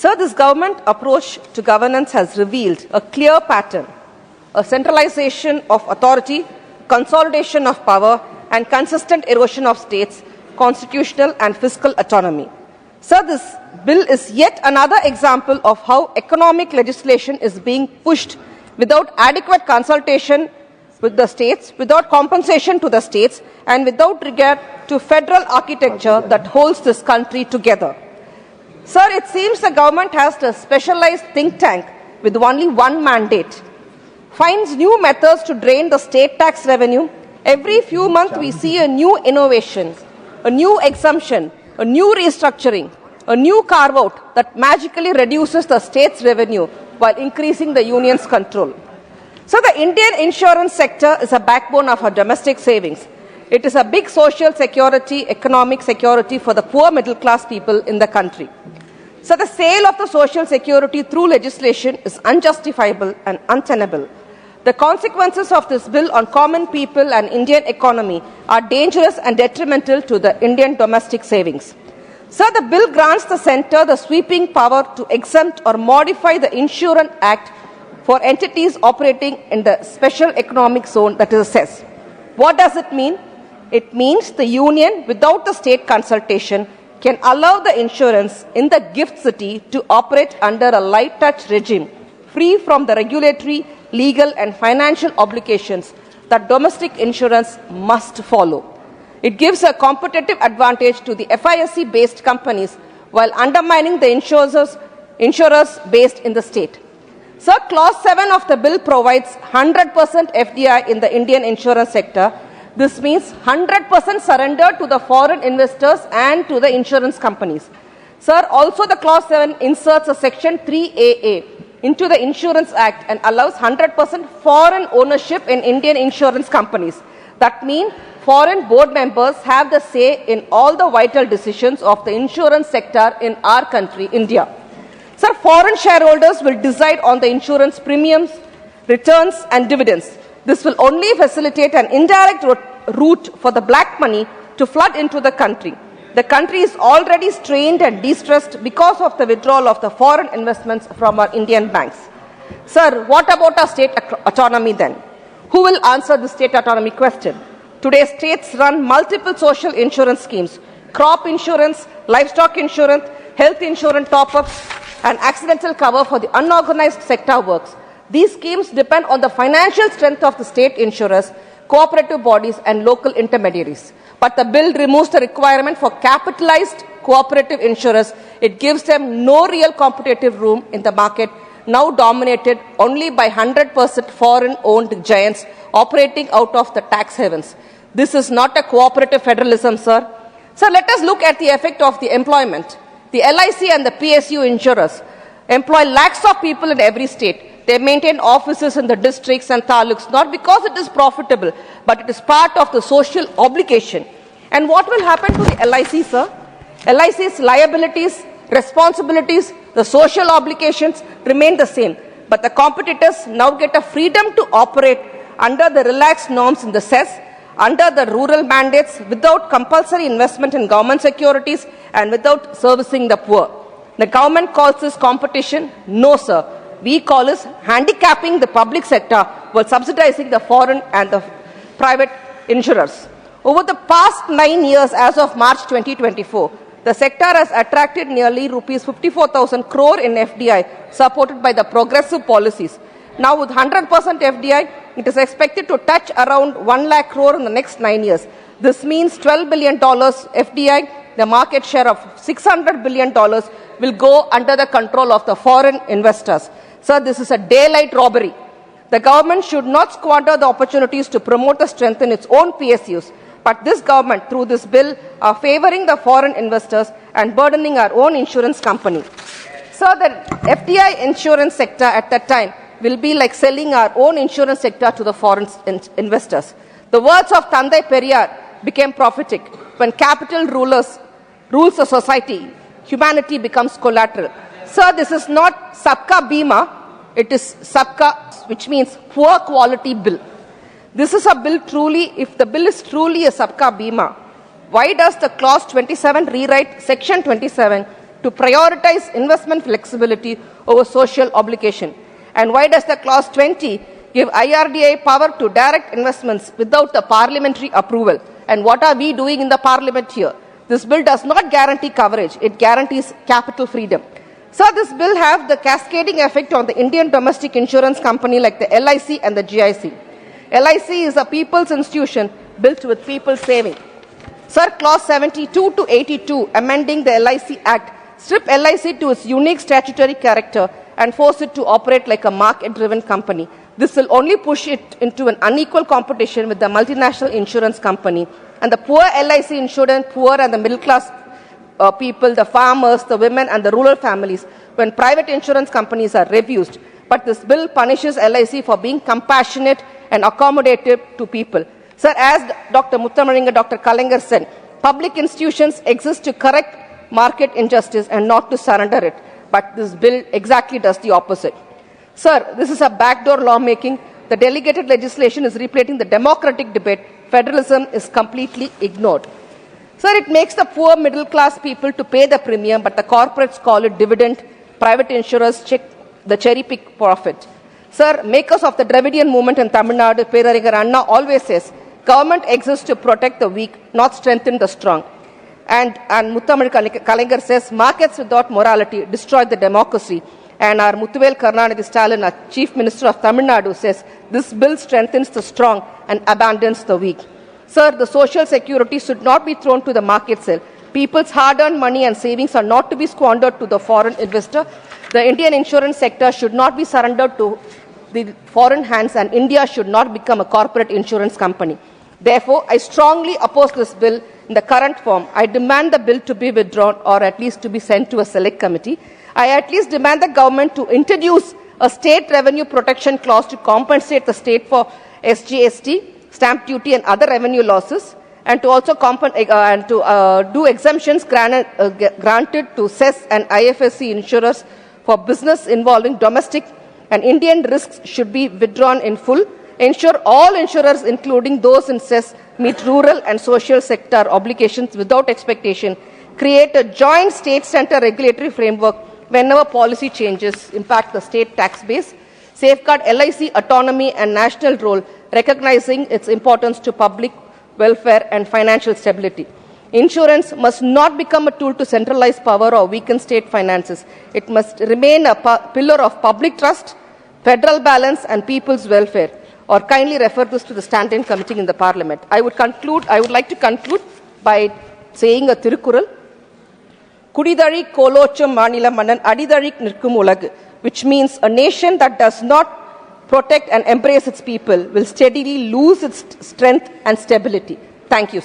Sir, this government approach to governance has revealed a clear pattern: a centralization of authority, consolidation of power, and consistent erosion of states' constitutional and fiscal autonomy. Sir, this bill is yet another example of how economic legislation is being pushed without adequate consultation with the states, without compensation to the states, and without regard to federal architecture that holds this country together. Sir, it seems the government has a specialized think tank with only one mandate: finds new methods to drain the state tax revenue. Every few months we see a new innovation, a new exemption, a new restructuring, a new carve-out that magically reduces the state's revenue while increasing the union's control. So the Indian insurance sector is a backbone of our domestic savings. It is a big social security, economic security for the poor middle class people in the country. So the sale of the social security through legislation is unjustifiable and untenable. The consequences of this bill on common people and Indian economy are dangerous and detrimental to the Indian domestic savings. Sir, the bill grants the centre the sweeping power to exempt or modify the Insurance Act for entities operating in the special economic zone, that is CEZ. What does it mean? It means the union, without the state consultation, can allow the insurance in the gift city to operate under a light touch regime, free from the regulatory, legal and financial obligations that domestic insurance must follow. It gives a competitive advantage to the FISC-based companies while undermining the insurers based in the state. Sir, Clause 7 of the bill provides 100% FDI in the Indian insurance sector. This means 100% surrender to the foreign investors and to the insurance companies. Sir, also the Clause 7 inserts a Section 3AA into the Insurance Act and allows 100% foreign ownership in Indian insurance companies. That means foreign board members have the say in all the vital decisions of the insurance sector in our country, India. Sir, foreign shareholders will decide on the insurance premiums, returns and dividends. This will only facilitate an indirect route for the black money to flood into the country. The country is already strained and distressed because of the withdrawal of the foreign investments from our Indian banks. Sir, what about our state autonomy then? Who will answer the state autonomy question? Today, states run multiple social insurance schemes: crop insurance, livestock insurance, health insurance top-ups, and accidental cover for the unorganized sector works. These schemes depend on the financial strength of the state insurers, cooperative bodies, and local intermediaries. But the bill removes the requirement for capitalized cooperative insurers. It gives them no real competitive room in the market, now dominated only by 100% foreign-owned giants operating out of the tax havens. This is not a cooperative federalism, sir. Sir, let us look at the effect of the employment. The LIC and the PSU insurers employ lakhs of people in every state. They maintain offices in the districts and taluks, not because it is profitable, but it is part of the social obligation. And what will happen to the LIC, sir? LIC's liabilities, responsibilities, the social obligations remain the same, but the competitors now get a freedom to operate under the relaxed norms in the CEZ, under the rural mandates, without compulsory investment in government securities and without servicing the poor. The government calls this competition. No, sir. We call this handicapping the public sector while subsidizing the foreign and the private insurers. Over the past 9 years, as of March 2024, the sector has attracted nearly rupees 54,000 crore in FDI, supported by the progressive policies. Now, with 100% FDI, it is expected to touch around 1 lakh crore in the next 9 years. This means $12 billion FDI, the market share of $600 billion will go under the control of the foreign investors. Sir, this is a daylight robbery. The government should not squander the opportunities to promote and strengthen its own PSUs. But this government, through this bill, are favoring the foreign investors and burdening our own insurance company. So the FDI insurance sector at that time will be like selling our own insurance sector to the foreign investors. The words of Tandai Periyar became prophetic. When capital rules a society, humanity becomes collateral. Sir, this is not Sabka Bima, it is Sabka, which means poor quality bill. This is a bill truly, if the bill is truly a Sabka Bima, why does the clause 27 rewrite section 27 to prioritize investment flexibility over social obligation? And why does the clause 20 give IRDA power to direct investments without the parliamentary approval? And what are we doing in the parliament here? This bill does not guarantee coverage, it guarantees capital freedom. So this bill have the cascading effect on the Indian domestic insurance company like the LIC and the GIC. LIC is a people's institution built with people's saving. Sir, clause 72 to 82 amending the LIC Act strip LIC to its unique statutory character and force it to operate like a market-driven company. This will only push it into an unequal competition with the multinational insurance company. And the poor LIC insurance, poor and the middle class people, the farmers, the women and the rural families when private insurance companies are refused. But this bill punishes LIC for being compassionate and accommodative to people. Sir, as Dr. Muttamalinga, Dr. Kalengar said, public institutions exist to correct market injustice and not to surrender it. But this bill exactly does the opposite. Sir, this is a backdoor lawmaking. The delegated legislation is replacing the democratic debate. Federalism is completely ignored. Sir, it makes the poor middle class people to pay the premium, but the corporates call it dividend. Private insurers check the cherry pick profit. Sir, makers of the Dravidian movement in Tamil Nadu, Perarigar Anna always says, government exists to protect the weak, not strengthen the strong. And Muthamal Kalengar says, markets without morality destroy the democracy. And our Muthuvel Karnanidhi Stalin, our Chief Minister of Tamil Nadu, says, this bill strengthens the strong and abandons the weak. Sir, the social security should not be thrown to the market sale. People's hard-earned money and savings are not to be squandered to the foreign investor. The Indian insurance sector should not be surrendered to the foreign hands, and India should not become a corporate insurance company. Therefore, I strongly oppose this bill in the current form. I demand the bill to be withdrawn or at least to be sent to a select committee. I at least demand the government to introduce a state revenue protection clause to compensate the state for SGST, stamp duty and other revenue losses, and to also do exemptions granted to CES and IFSC insurers for business involving domestic and Indian risks should be withdrawn in full. Ensure all insurers, including those in CES, meet rural and social sector obligations without expectation. Create a joint state-center regulatory framework whenever policy changes impact the state tax base. Safeguard LIC autonomy and national role, recognizing its importance to public welfare and financial stability. Insurance must not become a tool to centralize power or weaken state finances. It must remain a pillar of public trust, federal balance and people's welfare. Or kindly refer this to the standing committee in the parliament. I would like to conclude by saying a Tirukural. Kudidari kolochum manila manan adidarik nirkum ulagu, which means a nation that does not protect and embrace its people will steadily lose its strength and stability. Thank you.